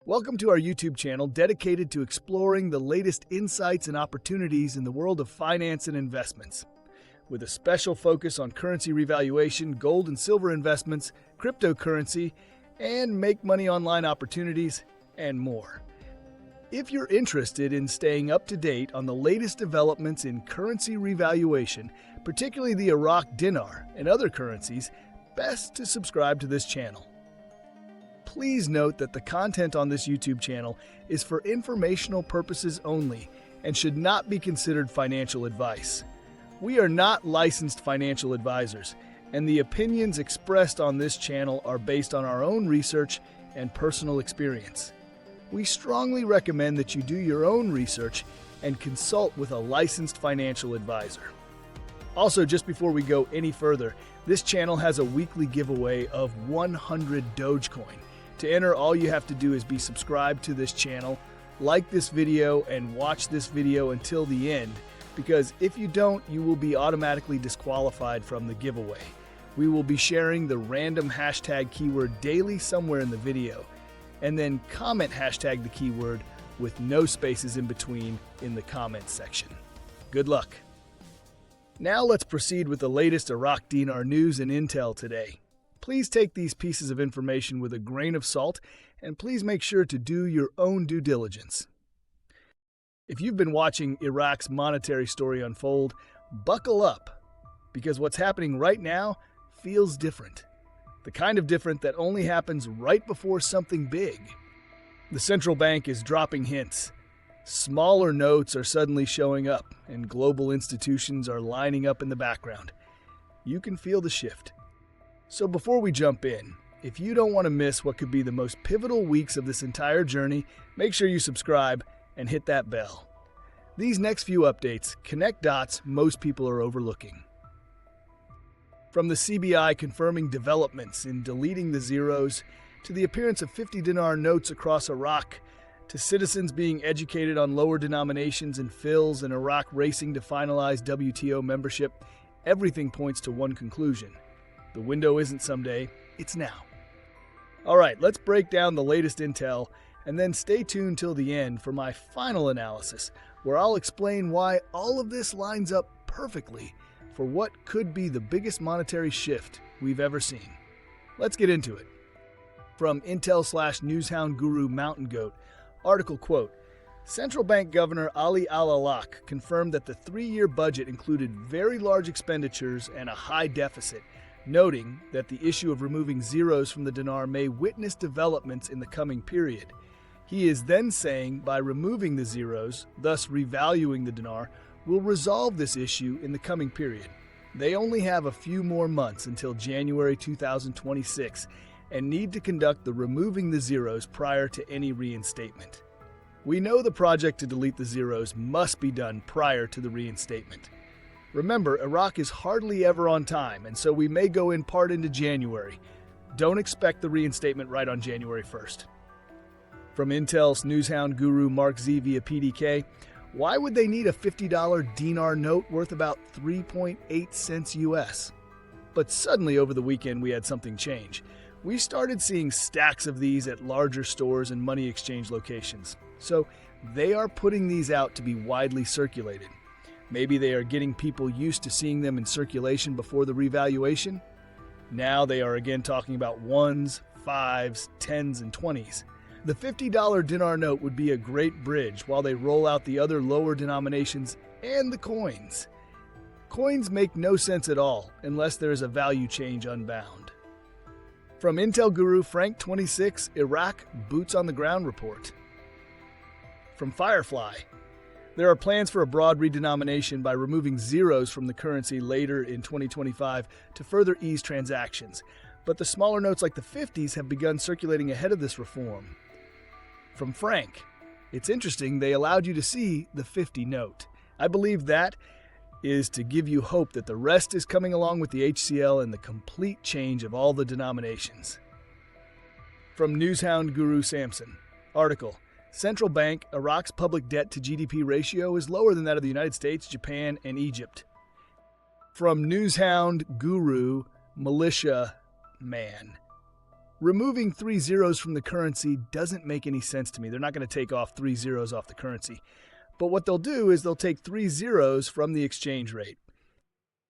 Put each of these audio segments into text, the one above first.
Welcome to our YouTube channel dedicated to exploring the latest insights and opportunities in the world of finance and investments, with a special focus on currency revaluation, gold and silver investments, cryptocurrency, and make money online opportunities, and more. If you're interested in staying up to date on the latest developments in currency revaluation, particularly the Iraqi Dinar and other currencies, best to subscribe to this channel. Please note that the content on this YouTube channel is for informational purposes only and should not be considered financial advice. We are not licensed financial advisors, and the opinions expressed on this channel are based on our own research and personal experience. We strongly recommend that you do your own research and consult with a licensed financial advisor. Also, just before we go any further, this channel has a weekly giveaway of 100 Dogecoin. To enter, all you have to do is be subscribed to this channel, like this video, and watch this video until the end, because if you don't, you will be automatically disqualified from the giveaway. We will be sharing the random hashtag keyword daily somewhere in the video, and then comment hashtag the keyword with no spaces in between in the comments section. Good luck. Now let's proceed with the latest Iraqi Dinar news and intel today. Please take these pieces of information with a grain of salt, and please make sure to do your own due diligence. If you've been watching Iraq's monetary story unfold, buckle up, because what's happening right now feels different. The kind of different that only happens right before something big. The central bank is dropping hints. Smaller notes are suddenly showing up, and global institutions are lining up in the background. You can feel the shift. So before we jump in, if you don't want to miss what could be the most pivotal weeks of this entire journey, make sure you subscribe and hit that bell. These next few updates connect dots most people are overlooking. From the CBI confirming developments in deleting the zeros, to the appearance of 50 dinar notes across Iraq, to citizens being educated on lower denominations and fills, and Iraq racing to finalize WTO membership, everything points to one conclusion. The window isn't someday, it's now. All right, let's break down the latest intel, and then stay tuned till the end for my final analysis, where I'll explain why all of this lines up perfectly for what could be the biggest monetary shift we've ever seen. Let's get into it. From Intel/Newshound Guru Mountain Goat, article quote, Central Bank Governor Ali Al-Alak confirmed that the 3-year budget included very large expenditures and a high deficit, noting that the issue of removing zeros from the dinar may witness developments in the coming period. He is then saying by removing the zeros, thus revaluing the dinar, will resolve this issue in the coming period. They only have a few more months until January 2026 and need to conduct the removing the zeros prior to any reinstatement. We know the project to delete the zeros must be done prior to the reinstatement. Remember, Iraq is hardly ever on time, and so we may go in part into January. Don't expect the reinstatement right on January 1st. From Intel's Newshound Guru Mark Z via PDK, why would they need a $50 dinar note worth about 3.8 cents US? But suddenly over the weekend we had something change. We started seeing stacks of these at larger stores and money exchange locations. So they are putting these out to be widely circulated. Maybe they are getting people used to seeing them in circulation before the revaluation. Now they are again talking about 1s, 5s, 10s, and 20s. The $50 dinar note would be a great bridge while they roll out the other lower denominations and the coins. Coins make no sense at all unless there is a value change unbound. From Intel Guru Frank 26, Iraq Boots on the Ground Report. From Firefly, there are plans for a broad redenomination by removing zeros from the currency later in 2025 to further ease transactions, but the smaller notes like the 50s have begun circulating ahead of this reform. From Frank, it's interesting they allowed you to see the 50 note. I believe that is to give you hope that the rest is coming along with the HCL and the complete change of all the denominations. From Newshound Guru Samson, article, Central Bank, Iraq's public debt to GDP ratio is lower than that of the United States, Japan, and Egypt. From Newshound Guru Militia Man, Removing 3 zeros from the currency doesn't make any sense to me. They're not going to take off 3 zeros off the currency. But what they'll do is they'll take 3 zeros from the exchange rate.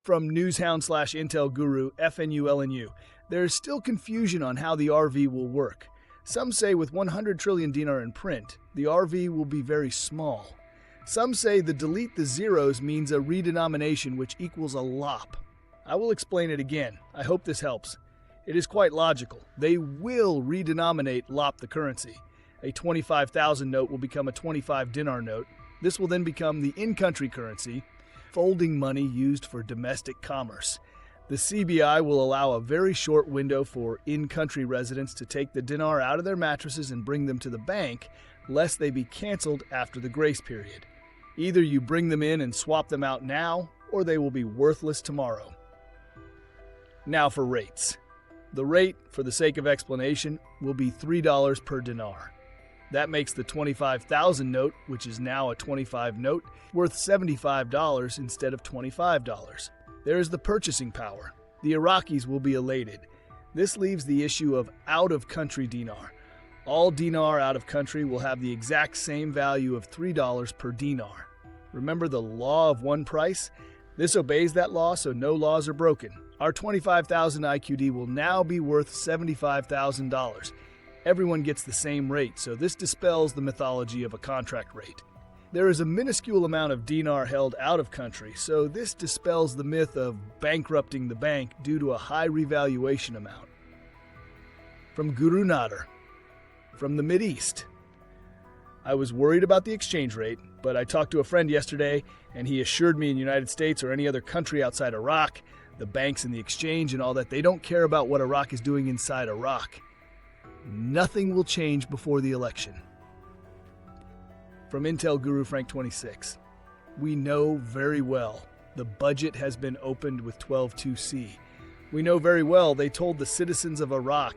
From Newshound/Intel Guru, FNULNU, there is still confusion on how the RV will work. Some say with 100 trillion dinar in print, the RV will be very small. Some say the delete the zeros means a redenomination which equals a lop. I will explain it again. I hope this helps. It is quite logical. They will redenominate lop the currency. A 25,000 note will become a 25 dinar note. This will then become the in-country currency, folding money used for domestic commerce. The CBI will allow a very short window for in-country residents to take the dinar out of their mattresses and bring them to the bank, lest they be canceled after the grace period. Either you bring them in and swap them out now, or they will be worthless tomorrow. Now for rates. The rate, for the sake of explanation, will be $3 per dinar. That makes the 25,000 note, which is now a 25 note, worth $75 instead of $25. There is the purchasing power. The Iraqis will be elated. This leaves the issue of out-of-country dinar. All dinar out of country will have the exact same value of $3 per dinar. Remember the law of one price? This obeys that law, so no laws are broken. Our 25,000 IQD will now be worth $75,000. Everyone gets the same rate, so this dispels the mythology of a contract rate. There is a minuscule amount of dinar held out of country, so this dispels the myth of bankrupting the bank due to a high revaluation amount. From Guru Nader. From the Mideast. I was worried about the exchange rate, but I talked to a friend yesterday, and he assured me in the United States or any other country outside Iraq, the banks and the exchange and all that, they don't care about what Iraq is doing inside Iraq. Nothing will change before the election. From Intel Guru Frank 26. We know very well the budget has been opened with 12.2c. We know very well they told the citizens of Iraq,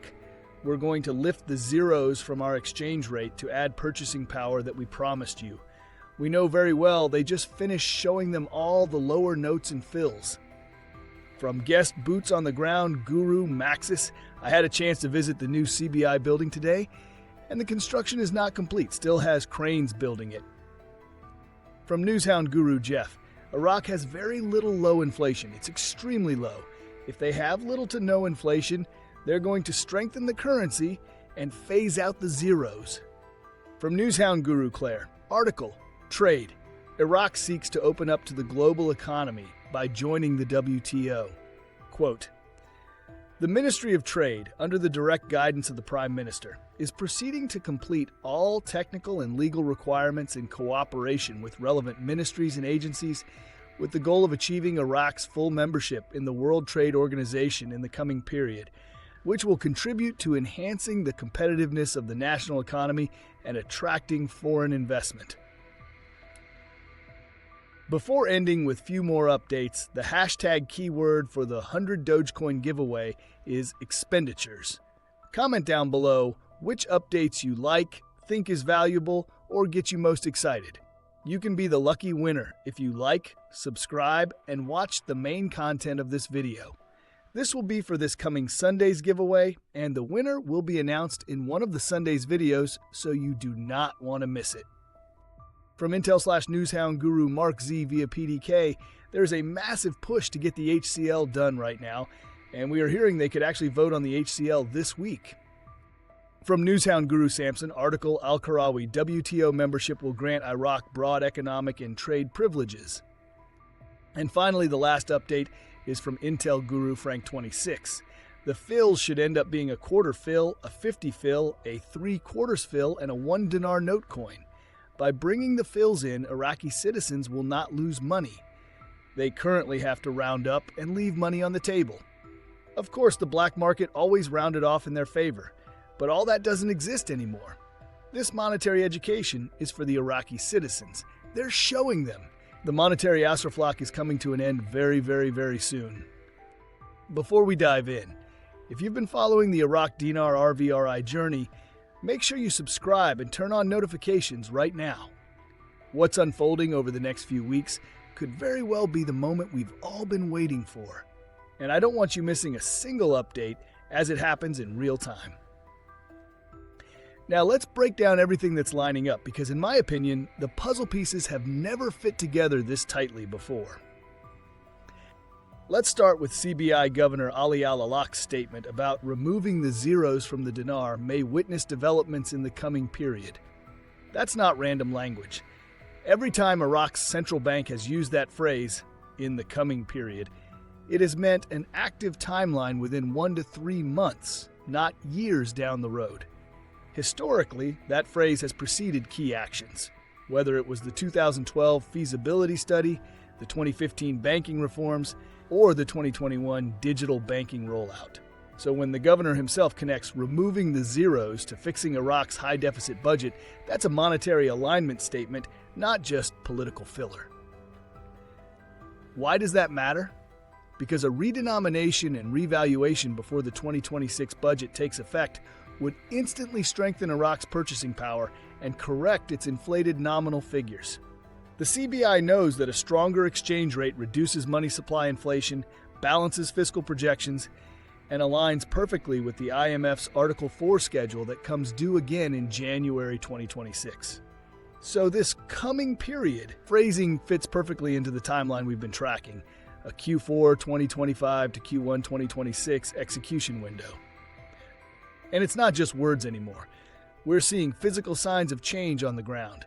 we're going to lift the zeros from our exchange rate to add purchasing power that we promised you. We know very well they just finished showing them all the lower notes and fills. From guest boots on the ground Guru Maxis, I had a chance to visit the new CBI building today, and the construction is not complete, still has cranes building it. From Newshound Guru Jeff, Iraq has very little low inflation. It's extremely low. If they have little to no inflation, they're going to strengthen the currency and phase out the zeros. From Newshound Guru Claire, article, Trade. Iraq seeks to open up to the global economy by joining the WTO. Quote, the Ministry of Trade, under the direct guidance of the Prime Minister, is proceeding to complete all technical and legal requirements in cooperation with relevant ministries and agencies with the goal of achieving Iraq's full membership in the World Trade Organization in the coming period, which will contribute to enhancing the competitiveness of the national economy and attracting foreign investment. Before ending with few more updates, the hashtag keyword for the 100 Dogecoin giveaway is expenditures. Comment down below which updates you like, think is valuable, or get you most excited. You can be the lucky winner if you like, subscribe, and watch the main content of this video. This will be for this coming Sunday's giveaway, and the winner will be announced in one of the Sunday's videos, so you do not want to miss it. From Intel/Newshound Guru Mark Z via PDK, there's a massive push to get the HCL done right now, and we are hearing they could actually vote on the HCL this week. From Newshound Guru Samson, article Al-Qarawi, WTO membership will grant Iraq broad economic and trade privileges. And finally, the last update is from Intel Guru Frank 26. The fills should end up being a quarter fill, a 50 fill, a 3/4 fill, and a 1 dinar note coin. By bringing the fills in, Iraqi citizens will not lose money. They currently have to round up and leave money on the table. Of course, the black market always rounded off in their favor, but all that doesn't exist anymore. This monetary education is for the Iraqi citizens. They're showing them. The monetary asraflak is coming to an end very, very, very soon. Before we dive in, if you've been following the Iraq Dinar RVRI journey, make sure you subscribe and turn on notifications right now. What's unfolding over the next few weeks could very well be the moment we've all been waiting for. And I don't want you missing a single update as it happens in real time. Now let's break down everything that's lining up, because in my opinion, the puzzle pieces have never fit together this tightly before. Let's start with CBI Governor Ali Al-Alak's statement about removing the zeros from the dinar may witness developments in the coming period. That's not random language. Every time Iraq's central bank has used that phrase, in the coming period, it has meant an active timeline within 1 to 3 months, not years down the road. Historically, that phrase has preceded key actions, whether it was the 2012 feasibility study, the 2015 banking reforms, or the 2021 digital banking rollout. So when the governor himself connects removing the zeros to fixing Iraq's high deficit budget, that's a monetary alignment statement, not just political filler. Why does that matter? Because a redenomination and revaluation before the 2026 budget takes effect would instantly strengthen Iraq's purchasing power and correct its inflated nominal figures. The CBI knows that a stronger exchange rate reduces money supply inflation, balances fiscal projections, and aligns perfectly with the IMF's Article 4 schedule that comes due again in January 2026. So this coming period phrasing fits perfectly into the timeline we've been tracking, a Q4 2025 to Q1 2026 execution window. And it's not just words anymore. We're seeing physical signs of change on the ground.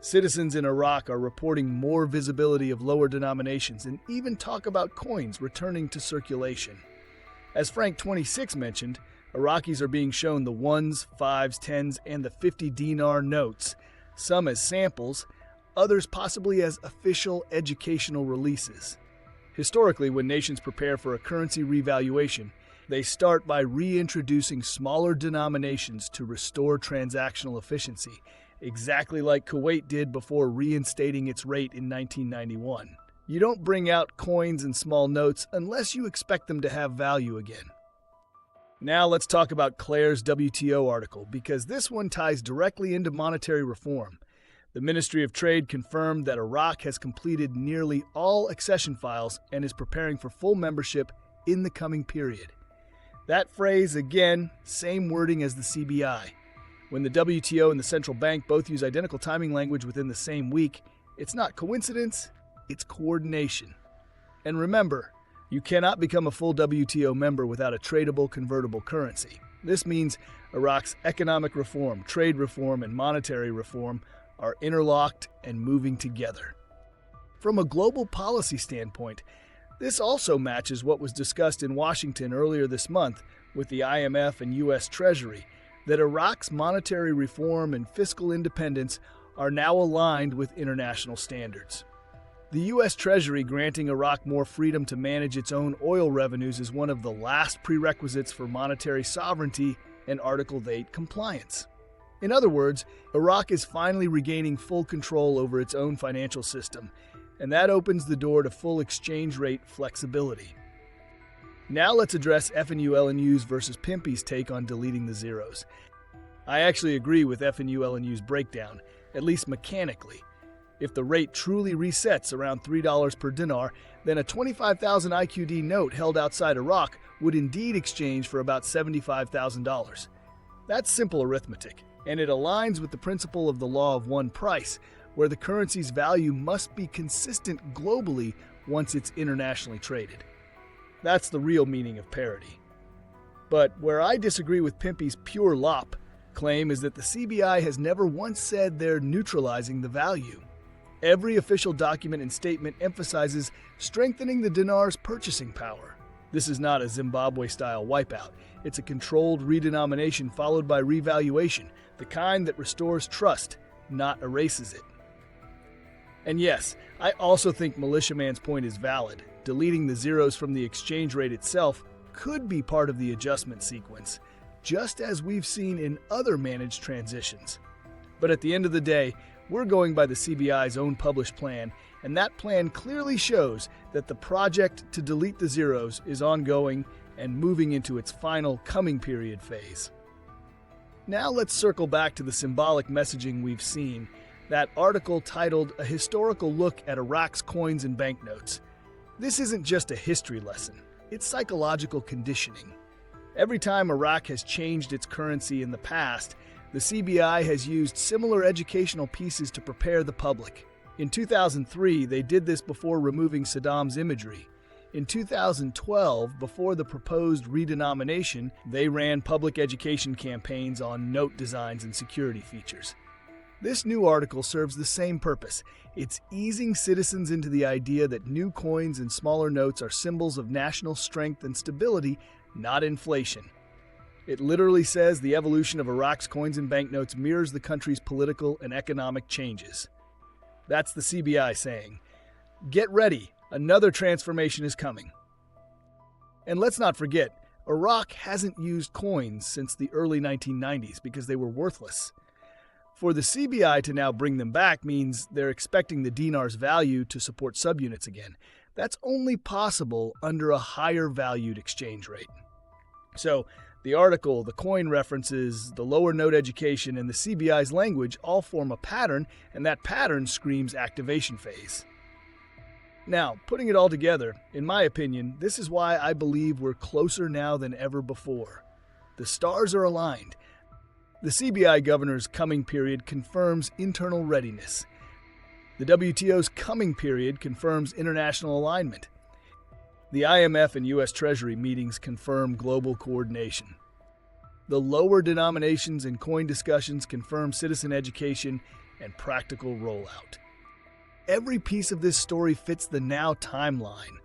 Citizens in Iraq are reporting more visibility of lower denominations and even talk about coins returning to circulation. As Frank 26 mentioned, Iraqis are being shown the 1s, 5s, 10s, and the 50 dinar notes, some as samples, others possibly as official educational releases. Historically, when nations prepare for a currency revaluation, they start by reintroducing smaller denominations to restore transactional efficiency, exactly like Kuwait did before reinstating its rate in 1991. You don't bring out coins and small notes unless you expect them to have value again. Now let's talk about Claire's WTO article, because this one ties directly into monetary reform. The Ministry of Trade confirmed that Iraq has completed nearly all accession files and is preparing for full membership in the coming period. That phrase, again, same wording as the CBI. When the WTO and the central bank both use identical timing language within the same week, it's not coincidence, it's coordination. And remember, you cannot become a full WTO member without a tradable, convertible currency. This means Iraq's economic reform, trade reform, and monetary reform are interlocked and moving together. From a global policy standpoint, this also matches what was discussed in Washington earlier this month with the IMF and U.S. Treasury, that Iraq's monetary reform and fiscal independence are now aligned with international standards. The U.S. Treasury granting Iraq more freedom to manage its own oil revenues is one of the last prerequisites for monetary sovereignty and Article 8 compliance. In other words, Iraq is finally regaining full control over its own financial system, and that opens the door to full exchange rate flexibility. Now let's address FNU-LNU's versus Pimpy's take on deleting the zeros. I actually agree with FNU-LNU's breakdown, at least mechanically. If the rate truly resets around $3 per dinar, then a 25,000 IQD note held outside Iraq would indeed exchange for about $75,000. That's simple arithmetic, and it aligns with the principle of the law of one price, where the currency's value must be consistent globally once it's internationally traded. That's the real meaning of parity. But where I disagree with Pimpy's pure lop claim is that the CBI has never once said they're neutralizing the value. Every official document and statement emphasizes strengthening the dinar's purchasing power. This is not a Zimbabwe-style wipeout. It's a controlled redenomination followed by revaluation, the kind that restores trust, not erases it. And yes, I also think Militiaman's point is valid. Deleting the zeros from the exchange rate itself could be part of the adjustment sequence, just as we've seen in other managed transitions. But at the end of the day, we're going by the CBI's own published plan, and that plan clearly shows that the project to delete the zeros is ongoing and moving into its final coming period phase. Now let's circle back to the symbolic messaging we've seen, that article titled A Historical Look at Iraq's Coins and Banknotes. This isn't just a history lesson, it's psychological conditioning. Every time Iraq has changed its currency in the past, the CBI has used similar educational pieces to prepare the public. In 2003, they did this before removing Saddam's imagery. In 2012, before the proposed redenomination, they ran public education campaigns on note designs and security features. This new article serves the same purpose. It's easing citizens into the idea that new coins and smaller notes are symbols of national strength and stability, not inflation. It literally says the evolution of Iraq's coins and banknotes mirrors the country's political and economic changes. That's the CBI saying, "Get ready, another transformation is coming." And let's not forget, Iraq hasn't used coins since the early 1990s because they were worthless. For the CBI to now bring them back means they're expecting the dinar's value to support subunits again. That's only possible under a higher valued exchange rate. So, the article, the coin references, the lower note education, and the CBI's language all form a pattern, and that pattern screams activation phase. Now, putting it all together, in my opinion, this is why I believe we're closer now than ever before. The stars are aligned. The CBI governor's coming period confirms internal readiness. The WTO's coming period confirms international alignment. The IMF and U.S. Treasury meetings confirm global coordination. The lower denominations and coin discussions confirm citizen education and practical rollout. Every piece of this story fits the now timeline,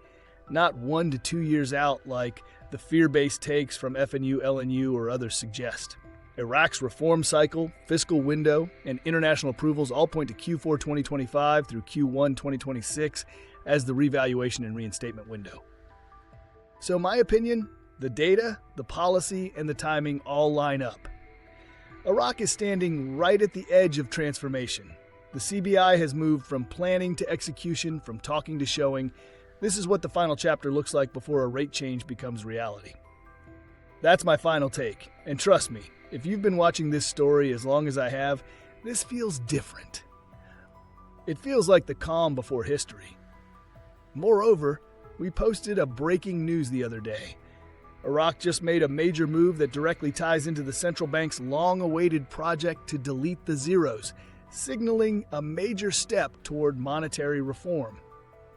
not 1 to 2 years out like the fear-based takes from FNU, LNU, or others suggest. Iraq's reform cycle, fiscal window, and international approvals all point to Q4 2025 through Q1 2026 as the revaluation and reinstatement window. So my opinion, the data, the policy, and the timing all line up. Iraq is standing right at the edge of transformation. The CBI has moved from planning to execution, from talking to showing. This is what the final chapter looks like before a rate change becomes reality. That's my final take. And trust me, if you've been watching this story as long as I have, this feels different. It feels like the calm before history. Moreover, we posted a breaking news the other day. Iraq just made a major move that directly ties into the central bank's long-awaited project to delete the zeros, signaling a major step toward monetary reform.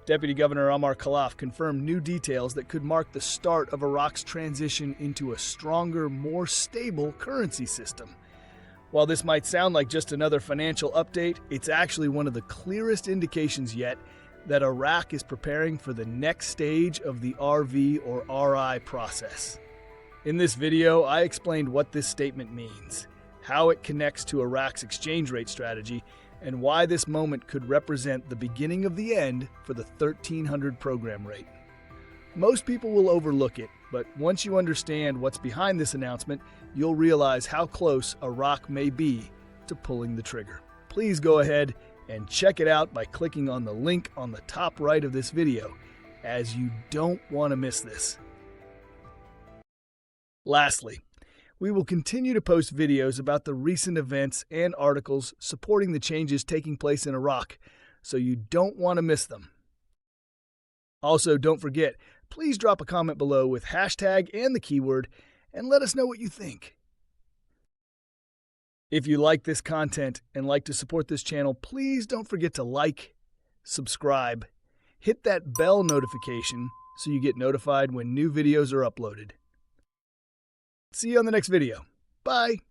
Deputy Governor Amar Khalaf confirmed new details that could mark the start of Iraq's transition into a stronger, more stable currency system. While this might sound like just another financial update, it's actually one of the clearest indications yet that Iraq is preparing for the next stage of the RV or RI process. In this video, I explained what this statement means, how it connects to Iraq's exchange rate strategy, and why this moment could represent the beginning of the end for the 1300 program rate. Most people will overlook it, but once you understand what's behind this announcement, you'll realize how close Iraq may be to pulling the trigger. Please go ahead and check it out by clicking on the link on the top right of this video, as you don't want to miss this. Lastly, we will continue to post videos about the recent events and articles supporting the changes taking place in Iraq, so you don't want to miss them. Also, don't forget, please drop a comment below with hashtag and the keyword, and let us know what you think. If you like this content and like to support this channel, please don't forget to like, subscribe, hit that bell notification so you get notified when new videos are uploaded. See you on the next video. Bye.